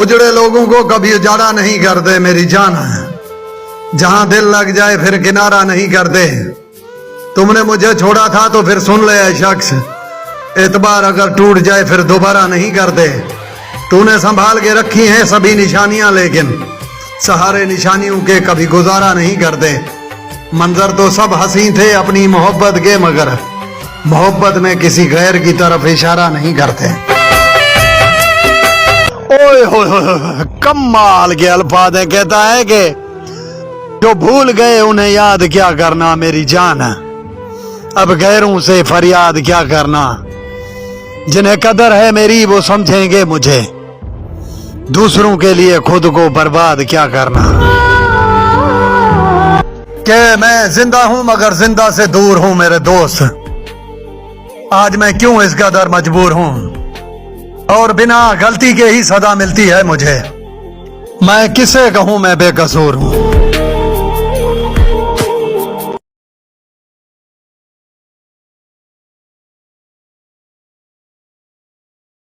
उजड़े लोगों को कभी उजाड़ा नहीं करते मेरी जान। जहां दिल लग जाए फिर किनारा नहीं करते। तुमने मुझे छोड़ा था तो फिर सुन ले ऐ शख्स, एतबार अगर टूट जाए फिर दोबारा नहीं करते। तूने संभाल के रखी हैं सभी निशानियां, लेकिन सहारे निशानियों के कभी गुजारा नहीं करते। मंजर तो सब हंसी थे अपनी मोहब्बत के, मगर मोहब्बत में किसी गैर की तरफ इशारा नहीं करते। ओए होए कमाल के अल्फाज है। कहता है कि जो भूल गए उन्हें याद क्या करना मेरी जान, अब गैरों से फरियाद क्या करना। जिन्हें कदर है मेरी वो समझेंगे मुझे, दूसरों के लिए खुद को बर्बाद क्या करना। कि मैं जिंदा हूं मगर जिंदा से दूर हूं मेरे दोस्त। आज मैं क्यों इस कदर मजबूर हूं, और बिना गलती के ही सजा मिलती है मुझे। मैं किसे कहूं मैं बेकसूर हूं।